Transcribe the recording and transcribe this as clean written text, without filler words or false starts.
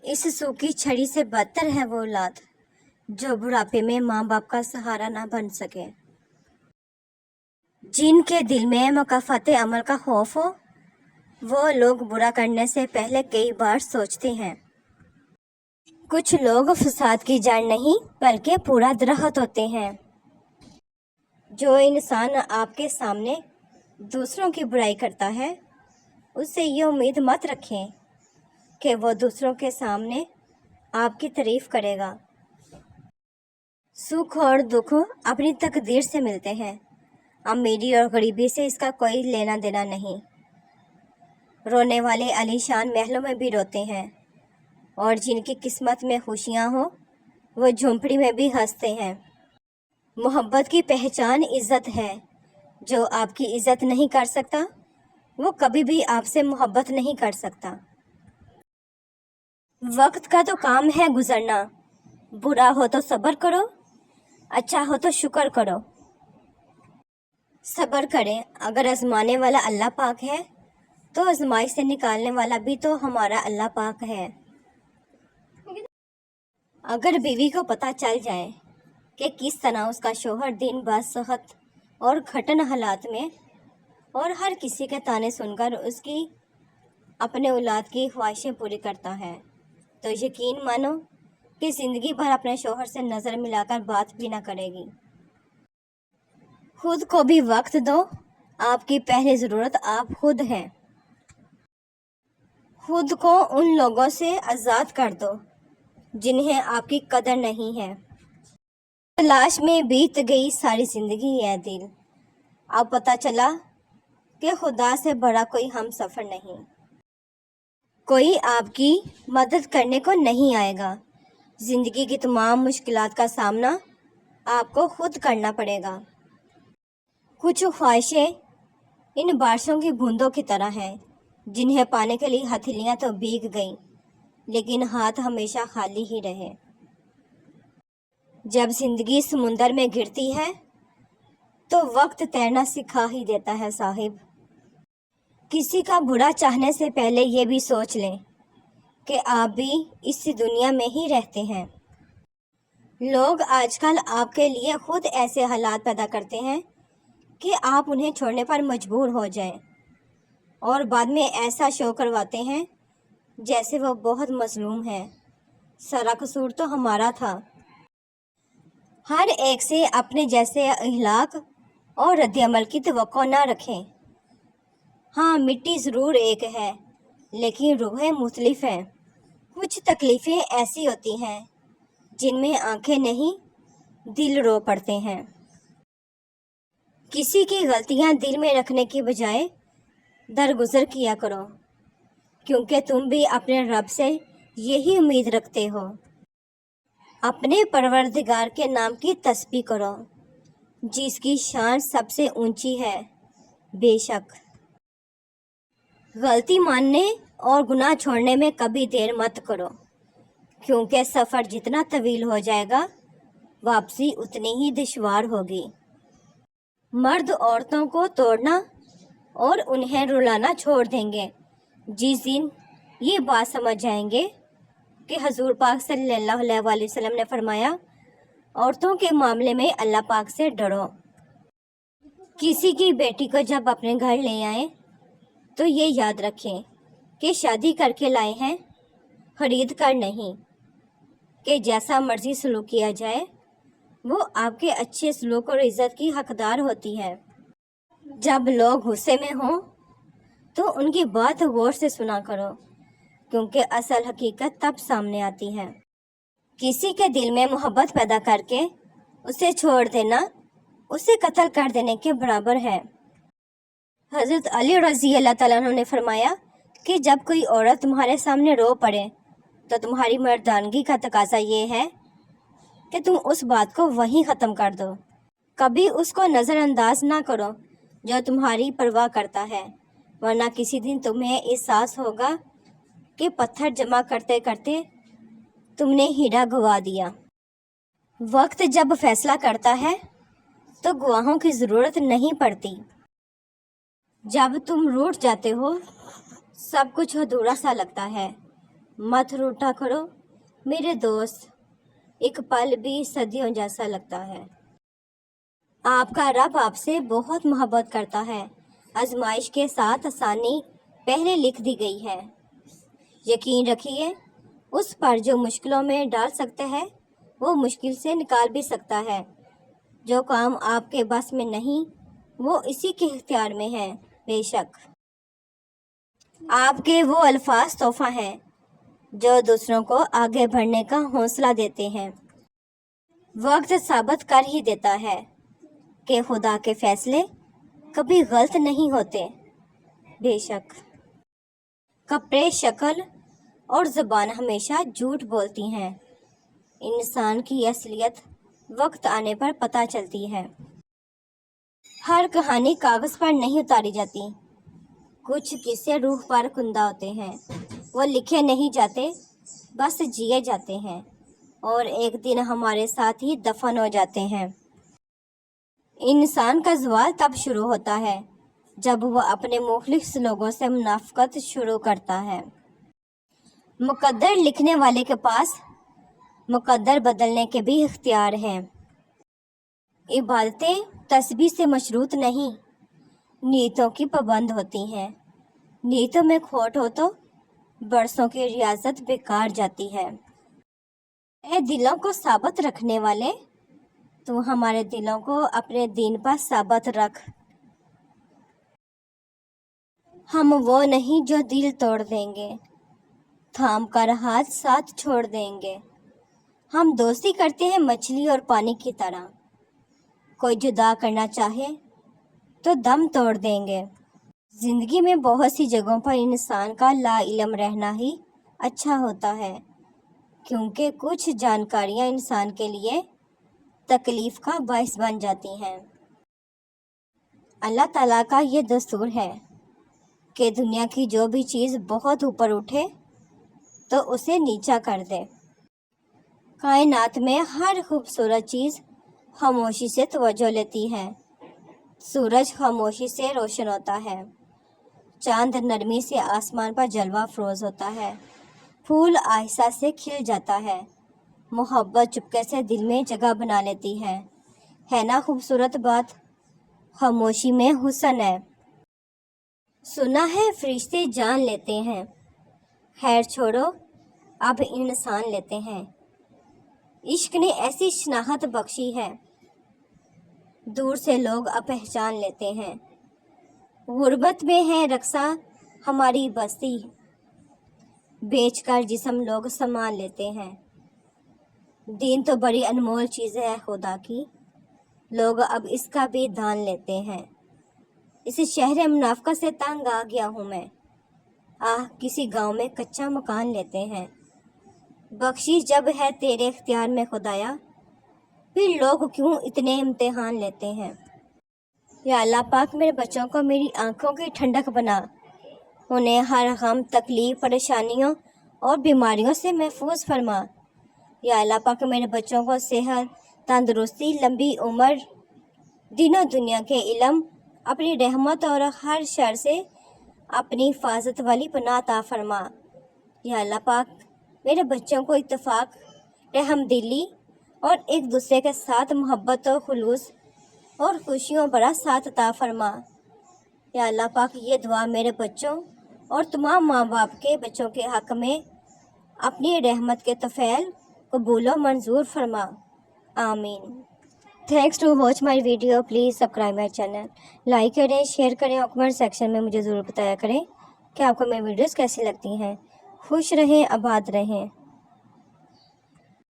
اس सूखी छड़ी से बदतर है वो औलाद जो बुढ़ापे में माँ बाप का सहारा ना बन सके। जिनके दिल में मकाफत अमल का खौफ हो, वो लोग बुरा करने से पहले कई बार सोचते हैं। कुछ लोग फसाद की जड़ नहीं बल्कि पूरा दरख्त होते हैं। जो इंसान आपके सामने दूसरों की बुराई करता है, उससे ये उम्मीद मत रखें कि वो दूसरों के सामने आपकी तारीफ करेगा। सुख और दुख अपनी तकदीर से मिलते हैं। अमीरी और गरीबी से इसका कोई लेना देना नहीं। रोने वाले आलीशान महलों में भी रोते हैं और जिनकी किस्मत में खुशियाँ हो वो झोंपड़ी में भी हंसते हैं। मोहब्बत की पहचान इज़्ज़त है। जो आपकी इज़्ज़त नहीं कर सकता वो कभी भी आपसे मोहब्बत नहीं कर सकता। वक्त का तो काम है गुजरना। बुरा हो तो सब्र करो, अच्छा हो तो शुक्र करो। सब्र करें। अगर आजमाने वाला अल्लाह पाक है तो आजमाइश से निकालने वाला भी तो हमारा अल्लाह पाक है। अगर बीवी को पता चल जाए कि किस तरह उसका शौहर दिन भर सख्त और घटन हालात में और हर किसी के ताने सुनकर उसकी अपने औलाद की ख्वाहिशें पूरी करता है, तो यकीन मानो कि ज़िंदगी भर अपने शौहर से नज़र मिलाकर बात भी ना करेगी। खुद को भी वक्त दो। आपकी पहली ज़रूरत आप खुद हैं। खुद को उन लोगों से आज़ाद कर दो जिन्हें आपकी कदर नहीं है। तलाश में बीत गई सारी ज़िंदगी है दिल, अब पता चला कि खुदा से बड़ा कोई हम सफ़र नहीं। कोई आपकी मदद करने को नहीं आएगा। ज़िंदगी की तमाम मुश्किलात का सामना आपको खुद करना पड़ेगा। कुछ ख्वाहिशें इन बारिशों की बूंदों की तरह हैं जिन्हें पाने के लिए हथेलियां तो भीग गईं, लेकिन हाथ हमेशा खाली ही रहे। जब ज़िंदगी समुंदर में गिरती है तो वक्त तैरना सिखा ही देता है साहिब। किसी का बुरा चाहने से पहले ये भी सोच लें कि आप भी इस दुनिया में ही रहते हैं। लोग आजकल आपके लिए खुद ऐसे हालात पैदा करते हैं कि आप उन्हें छोड़ने पर मजबूर हो जाएं और बाद में ऐसा शो करवाते हैं जैसे वो बहुत मजलूम है। सारा कसूर तो हमारा था। हर एक से अपने जैसे अखलाक और रद्द-ए-अमल की तवक्को ना रखें। हाँ, मिट्टी ज़रूर एक है लेकिन रूहें मुख्तलिफ हैं। कुछ तकलीफ़ें ऐसी होती हैं जिनमें आंखें नहीं दिल रो पड़ते हैं। किसी की गलतियां दिल में रखने की बजाय दरगुजर किया करो, क्योंकि तुम भी अपने रब से यही उम्मीद रखते हो। अपने परवरदिगार के नाम की तस्बीह करो जिसकी शान सबसे ऊंची है। बेशक गलती मानने और गुनाह छोड़ने में कभी देर मत करो, क्योंकि सफ़र जितना तवील हो जाएगा वापसी उतनी ही दुश्वार होगी। मर्द औरतों को तोड़ना और उन्हें रुलाना छोड़ देंगे जिस दिन ये बात समझ जाएंगे कि हजूर पाक सल्लल्लाहु अलैहि वसल्लम ने फरमाया, औरतों के मामले में अल्लाह पाक से डरो। किसी की बेटी को जब अपने घर ले आए तो ये याद रखें कि शादी करके लाए हैं, खरीद कर नहीं, कि जैसा मर्जी सलूक किया जाए वो आपके अच्छे सलूक और इज़्ज़त की हकदार होती है। जब लोग गुस्से में हों तो उनकी बात गौर से सुना करो, क्योंकि असल हकीकत तब सामने आती है। किसी के दिल में मोहब्बत पैदा करके उसे छोड़ देना उसे कत्ल कर देने के बराबर है। हज़रत अली रज़ी अल्लाह तआला अन्हु ने फरमाया कि जब कोई औरत तुम्हारे सामने रो पड़े तो तुम्हारी मर्दानगी का तकाजा ये है कि तुम उस बात को वहीं ख़त्म कर दो। कभी उसको नज़रअंदाज ना करो जो तुम्हारी परवाह करता है, वरना किसी दिन तुम्हें एहसास होगा कि पत्थर जमा करते करते तुमने हीरा गंवा दिया। वक्त जब फैसला करता है तो गवाहों की ज़रूरत नहीं पड़ती। जब तुम रूठ जाते हो सब कुछ अधूरा सा लगता है, मत रूठा करो मेरे दोस्त, एक पल भी सदियों जैसा लगता है। आपका रब आपसे बहुत मोहब्बत करता है। आजमाइश के साथ आसानी पहले लिख दी गई है। यकीन रखिए, उस पर जो मुश्किलों में डाल सकता है वो मुश्किल से निकाल भी सकता है। जो काम आपके बस में नहीं वो इसी के इख्तियार में है। बेशक आपके वो अल्फाज तोहफा हैं जो दूसरों को आगे बढ़ने का हौसला देते हैं। वक्त साबित कर ही देता है कि खुदा के फैसले कभी गलत नहीं होते। बेशक कपड़े, शक्ल और ज़बान हमेशा झूठ बोलती हैं। इंसान की असलियत वक्त आने पर पता चलती है। हर कहानी कागज़ पर नहीं उतारी जाती। कुछ किस्से रूह पर कुंदा होते हैं। वो लिखे नहीं जाते, बस जिए जाते हैं और एक दिन हमारे साथ ही दफन हो जाते हैं। इंसान का ज़वाल तब शुरू होता है जब वह अपने मुखलिस लोगों से मुनाफ़कत शुरू करता है। मुकद्दर लिखने वाले के पास मुकद्दर बदलने के भी इख्तियार हैं। इबादतें तस्बीह से मशरूत नहीं, नीयतों की पाबंद होती हैं। नीयतों में खोट हो तो बरसों की रियाजत बेकार जाती है। ए दिलों को साबित रखने वाले, तू हमारे दिलों को अपने दीन पर साबित रख। हम वो नहीं जो दिल तोड़ देंगे, थाम कर हाथ साथ छोड़ देंगे। हम दोस्ती करते हैं मछली और पानी की तरह, कोई जुदा करना चाहे तो दम तोड़ देंगे। ज़िंदगी में बहुत सी जगहों पर इंसान का लाइल्म रहना ही अच्छा होता है, क्योंकि कुछ जानकारियां इंसान के लिए तकलीफ़ का बायस बन जाती हैं। अल्लाह ताला का ये दस्तूर है कि दुनिया की जो भी चीज़ बहुत ऊपर उठे तो उसे नीचा कर दे। कायनात में हर खूबसूरत चीज़ खामोशी से तवज्जो लेती है। सूरज खामोशी से रोशन होता है, चांद नरमी से आसमान पर जलवा फरोज होता है, फूल आहिस्ता से खिल जाता है, मोहब्बत चुपके से दिल में जगह बना लेती है ना खूबसूरत बात? खामोशी में हुस्न है। सुना है फरिश्ते जान लेते हैं, खैर छोड़ो अब इंसान लेते हैं। इश्क ने ऐसी शनाख्त बख्शी है, दूर से लोग अब पहचान लेते हैं। गुर्बत में है रक्सा हमारी बस्ती, बेचकर जिस्म लोग सामान लेते हैं। दीन तो बड़ी अनमोल चीज़ है खुदा की, लोग अब इसका भी दान लेते हैं। इस शहर मुनाफ़क़त से तंग आ गया हूँ मैं, किसी गांव में कच्चा मकान लेते हैं। बख्शिश जब है तेरे इख्तियार में खुदाया, फिर लोग क्यों इतने इम्तिहान लेते हैं। या अल्लाह पाक मेरे बच्चों को मेरी आंखों की ठंडक बना, उन्हें हर गम, तकलीफ़, परेशानियों और बीमारियों से महफूज फरमा। या अल्लाह पाक मेरे बच्चों को सेहत, तंदुरुस्ती, लंबी उम्र, दिनों दुनिया के इल्म, अपनी रहमत और हर शर से अपनी हिफाजत वाली पनाह अता फरमा। या अल्लाह पाक मेरे बच्चों को इत्तेफाक, रहमदिली और एक दूसरे के साथ मोहब्बत और खुलूस और खुशियों भरा साथ अता फरमा। या अल्लाह पाक ये दुआ मेरे बच्चों और तमाम माँ बाप के बच्चों के हक़ में अपनी रहमत के तफ़ैल कबूल व मंजूर फरमा। आमीन। Thanks to watch my video. Please subscribe my channel, like करें, शेयर करें और कमेंट सेक्शन में मुझे ज़रूर बताया करें कि आपको मेरी वीडियोज़ कैसी लगती हैं। खुश रहें, आबाद रहें।